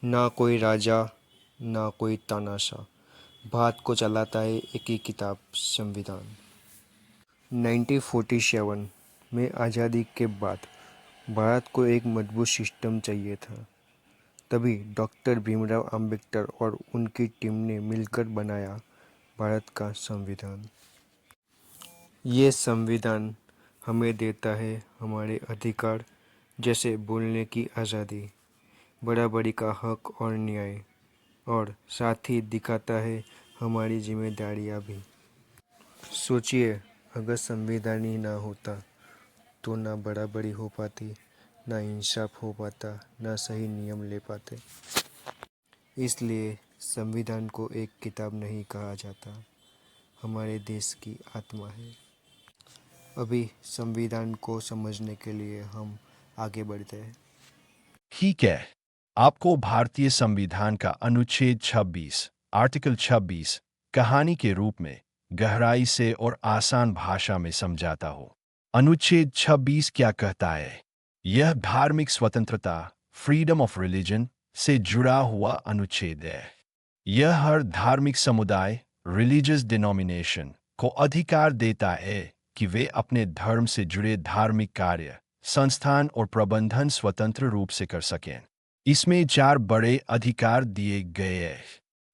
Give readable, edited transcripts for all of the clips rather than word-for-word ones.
ना कोई राजा ना कोई तानाशाह, भारत को चलाता है एक ही किताब, संविधान। 1947 में आज़ादी के बाद भारत को एक मजबूत सिस्टम चाहिए था। तभी डॉक्टर भीमराव अंबेडकर और उनकी टीम ने मिलकर बनाया भारत का संविधान। ये संविधान हमें देता है हमारे अधिकार, जैसे बोलने की आज़ादी, बराबरी का हक और न्याय, और साथ ही दिखाता है हमारी जिम्मेदारियां भी। सोचिए, अगर संविधान ही ना होता तो ना बराबरी हो पाती, ना इंसाफ हो पाता, ना सही नियम ले पाते। इसलिए संविधान को एक किताब नहीं कहा जाता, हमारे देश की आत्मा है। अभी संविधान को समझने के लिए हम आगे बढ़ते हैं। ठीक है, आपको भारतीय संविधान का अनुच्छेद 26, आर्टिकल 26, कहानी के रूप में गहराई से और आसान भाषा में समझाता हूँ। अनुच्छेद 26 क्या कहता है? यह धार्मिक स्वतंत्रता, फ्रीडम ऑफ रिलीजन से जुड़ा हुआ अनुच्छेद है। यह हर धार्मिक समुदाय, रिलीजियस डिनोमिनेशन को अधिकार देता है कि वे अपने धर्म से जुड़े धार्मिक कार्य, संस्थान और प्रबंधन स्वतंत्र रूप से कर सकें। इसमें 4 बड़े अधिकार दिए गए हैं: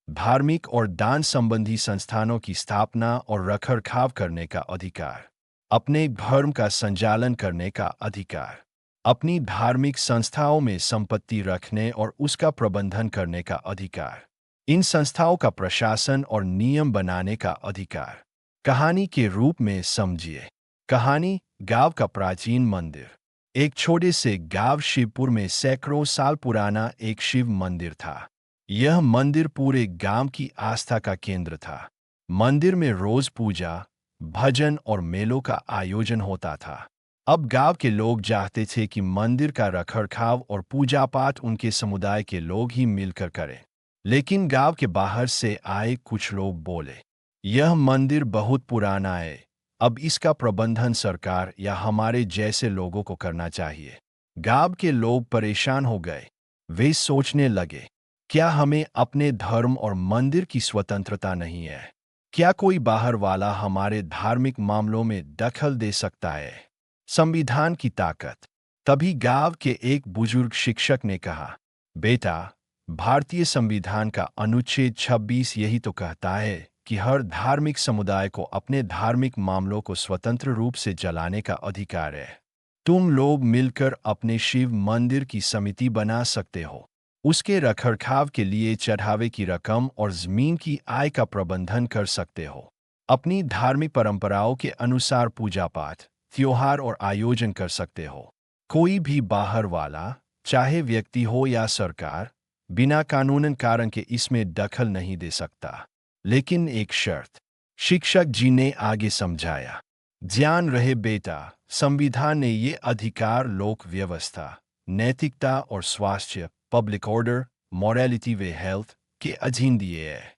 धार्मिक और दान संबंधी संस्थानों की स्थापना और रखरखाव करने का अधिकार, अपने धर्म का संचालन करने का अधिकार, अपनी धार्मिक संस्थाओं में संपत्ति रखने और उसका प्रबंधन करने का अधिकार, इन संस्थाओं का प्रशासन और नियम बनाने का अधिकार। कहानी के रूप में समझिए। कहानी: गांव का प्राचीन मंदिर। एक छोटे से गांव शिवपुर में सैकड़ों साल पुराना एक शिव मंदिर था। यह मंदिर पूरे गांव की आस्था का केंद्र था। मंदिर में रोज पूजा, भजन और मेलों का आयोजन होता था। अब गांव के लोग चाहते थे कि मंदिर का रखरखाव और पूजा पाठ उनके समुदाय के लोग ही मिलकर करें। लेकिन गांव के बाहर से आए कुछ लोग बोले, यह मंदिर बहुत पुराना है, अब इसका प्रबंधन सरकार या हमारे जैसे लोगों को करना चाहिए। गांव के लोग परेशान हो गए। वे सोचने लगे, क्या हमें अपने धर्म और मंदिर की स्वतंत्रता नहीं है? क्या कोई बाहर वाला हमारे धार्मिक मामलों में दखल दे सकता है? संविधान की ताकत। तभी गांव के एक बुजुर्ग शिक्षक ने कहा, बेटा, भारतीय संविधान का अनुच्छेद 26 यही तो कहता है कि हर धार्मिक समुदाय को अपने धार्मिक मामलों को स्वतंत्र रूप से चलाने का अधिकार है। तुम लोग मिलकर अपने शिव मंदिर की समिति बना सकते हो। उसके रखरखाव के लिए चढ़ावे की रकम और जमीन की आय का प्रबंधन कर सकते हो। अपनी धार्मिक परंपराओं के अनुसार पूजा पाठ, त्योहार और आयोजन कर सकते हो। कोई भी बाहर वाला, चाहे व्यक्ति हो या सरकार, बिना कानूनन कारण के इसमें दखल नहीं दे सकता। लेकिन एक शर्त। शिक्षक जी ने आगे समझाया, ध्यान रहे बेटा, संविधान ने ये अधिकार लोक व्यवस्था, नैतिकता और स्वास्थ्य, पब्लिक ऑर्डर, मॉरलिटी व हेल्थ के अधीन दिए है।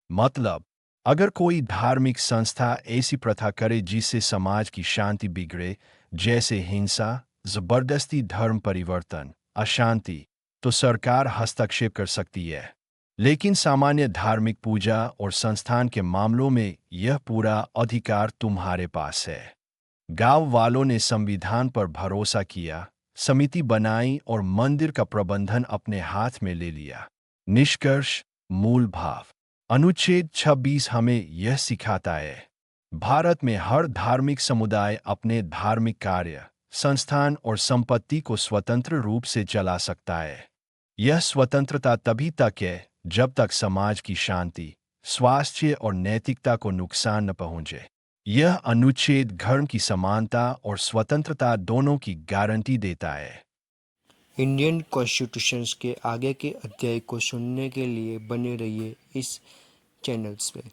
मतलब, अगर कोई धार्मिक संस्था ऐसी प्रथा करे जिससे समाज की शांति बिगड़े, जैसे हिंसा, जबरदस्ती धर्म परिवर्तन, अशांति, तो सरकार हस्तक्षेप कर सकती है। लेकिन सामान्य धार्मिक पूजा और संस्थान के मामलों में यह पूरा अधिकार तुम्हारे पास है। गांव वालों ने संविधान पर भरोसा किया, समिति बनाई और मंदिर का प्रबंधन अपने हाथ में ले लिया। निष्कर्ष: मूल भाव। अनुच्छेद 26 हमें यह सिखाता है, भारत में हर धार्मिक समुदाय अपने धार्मिक कार्य, संस्थान और संपत्ति को स्वतंत्र रूप से चला सकता है। यह स्वतंत्रता तभी तक है जब तक समाज की शांति, स्वास्थ्य और नैतिकता को नुकसान न पहुंचे। यह अनुच्छेद धर्म की समानता और स्वतंत्रता दोनों की गारंटी देता है। इंडियन कॉन्स्टिट्यूशन के आगे के अध्याय को सुनने के लिए बने रहिए इस चैनल्स पे।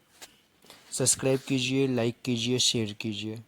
सब्सक्राइब कीजिए, लाइक कीजिए, शेयर कीजिए।